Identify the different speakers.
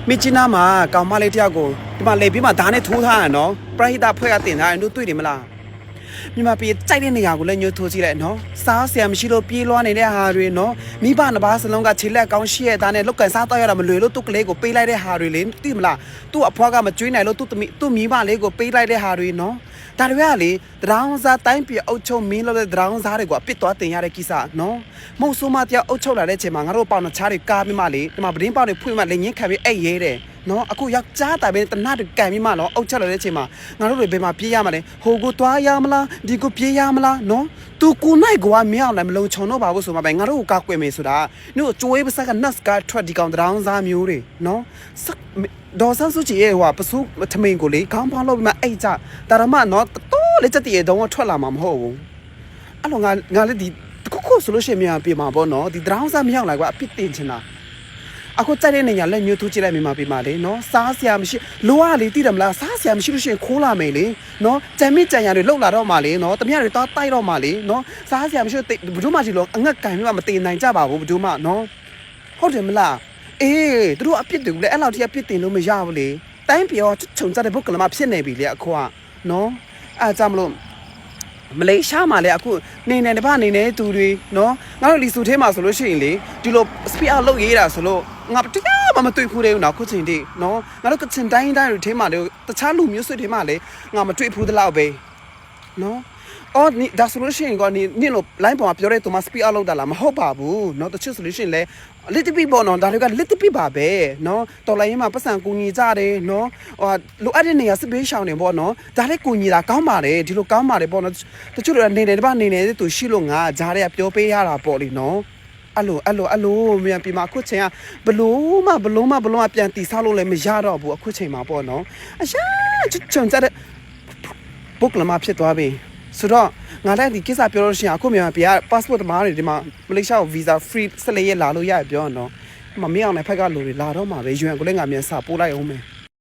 Speaker 1: မိချနာမှာကောင်မလေးတယောက်ကိုဒီမှာလေပြီးမှဓာတ်နဲ့ထိုးထားရနော်ပရိဟိတဖွဲ့ကတင်ထားရင်တို့တွေ့တယ်မလားမြန်မာပြည်ကြိုက်တဲ့နေရာကိုလည်းညှို့ထိုးကြည့်လိုက်နော်စားဆရာမရှိလို့ပြေးလွှားနေတဲ့ဟာတွေနော်မိဘနှစ်ပါးစလုံးကခြေလက်ကောင်းရှိရဲ့သားနဲ့လောက်ကင်စားတော့ရတာမလွယ်လို့သူ့ကလေးကိုပေးလိုက်တဲ့ဟာတွေလေသိမလားသူ့အဖွားကမကျွေးနိုင်လို့သူ့မိဘလေးကိုပေးလိုက်တဲ့ဟာတွေနော်ဒါတွေကလေတရောင်းစားတိုင်းပြည်အုပ်ချုပ်မင်းလို့တဲ့တရောင်းစားတွေကိုအပစ်သွားတင်ရတဲ့ကိစ္စနော်မဟုတ်ဆိုးမတရားအုပ်ချုပ်လာတဲ့ချိန်မှာငါတို့ပေါင်နှချားတွေကားပြီးမှလေဒီမှာပဒင်းပေါင်တွေဖွင့်မှလေငင်းခံပြီးအဲ့ရဲတယ်နော်အခုယောက်ျားတိုင်ပဲတနတ်ကန်ပြီးမှနော်အုပ်ချက်လာတဲ့ချိန်မှာငါတို့တွေဘယ်မှာပြေးရမလဲဟိုကိုသွားရမလားဒီကိုပြေးရမလားနော်သူကိုနိုင်ကွာမင်းအောင်လည်းမလုံချုံတော့ပါဘူးဆိုမှပဲငါတို့ကိုကောက်ွယ်မယ်ဆိုတာတို့ကြိုးဝေးပစက်ကနတ်စကထွက်ဒီကောင်တရောင်းစားမျိုးတွေနော်ဒေါ်ဆန်းစုကြည်ရဲ့ဟိုပစုထမင်းကိုလေခေါင်းဖောင်းလို့ပြီးမှအိတ်ကြတာရမနော်တိုးလေချက်တည်းတုံးထွက်လာမှာမဟုတ်ဘူးအဲ့လိုငါလည်းဒီခုဆိုလို့ရှိရင်မြန်ပြေမှာပေါ့နော်ဒီတရောင်းစားမရောက်လာကွာအပြစ်တင်ချင်တာအခုကြိုက်တဲ့နေရာလက်ညှိုးထိုးကြည့်လိုက်မိမှာပြမှာလေနော်စားစရာမရှိလိုရလေသိတယ်မလားစားစရာမရှိလို့ရှိရင်ခိုးလာမယ်လေနော်ကြံမကြံရတွေလှုပ်လာတော့မှလေနော်တမရတွေတော့တိုက်တော့မှလေနော်စားစရာမရှိဘယ်သူမှကြည့်လို့အငတ်ကန်ပြီးမှမတင်နိုင်ကြပါဘူးဘယ်သူမှနော်ဟုတ်တယ်မလားအေးသူတို့အပြစ်တူလေအဲ့လောက်ထိအပြစ်တင်လို့မရဘူးလေတိုင်းပြောခြုံကြတဲ့ဘုတ်ကလမဖြစ်နေပြီလေအခုကနော်အဲ့ကြောင့်မလို့မလေးရှားမှာလေအခုနေနေတပနေနေသူတွေနော်ငါတို့လီဆူထဲမှာဆိုလို့ရှိရင်လေဒီလို speed out လုပ်ရေးတာဆိုလို့ငါတရားမတွေ့ဘူးတဲ့နော်ခုချိန်တိနော်ငါတို့ကချင်တိုင်းတွေထဲမှာလေတခြားလူမျိုးဆွေထဲမှာလေငါမတွေ့ဘူးတလောက်ပဲနော်အော်ဒါဆိုလို့ရှိရင်ကနေလို့ line ပေါ်မှာပြောတဲ့သူမ speed out လုပ်တာလားမဟုတ်ပါဘူးနော်တချို့ဆိုလို့ရှိရင်လေ little bit ပေါ့နော်ဒါတွေက little bit ပါပဲနော်တော်လိုင်းရင်မှာပတ်စံကူညီကြတယ်နော်ဟိုလိုအပ်တဲ့နေရာစစ်ပေးရှောင်နေပေါ့နော်ဒါလည်းကူညီတာကောင်းပါတယ်ဒီလိုကောင်းပါတယ်ပေါ့နော်တချို့တွေနေနေတပနေနေတဲ့သူရှိလို့ငါဂျားတွေကပြောပေးရတာပေါ့လေနော်အဲ့လိုမြန်ပြီမှာအခုချိန်ကဘလို့မှပြန်တီဆောက်လို့လည်းမရတော့ဘူးအခုချိန်မှာပေါ့နော်အရှာချွန်ကြတဲ့ပုတ်ကလမဖြစ်သွားပြီဆိုတော့ငါလည်းဒီကိစ္စပြောလို့ရှိရင်အခုမြန်မာပြည်က passport တမားတွေဒီမှာမလေးရှားကို visa free 14ရက်လာလို့ရပြောတော့မမင်းအောင်လည်းဖက်ကလူတွေလာတော့မှာပဲ UN ကိုလည်းငါမြန်စာပို့လိုက်အောင်မယ်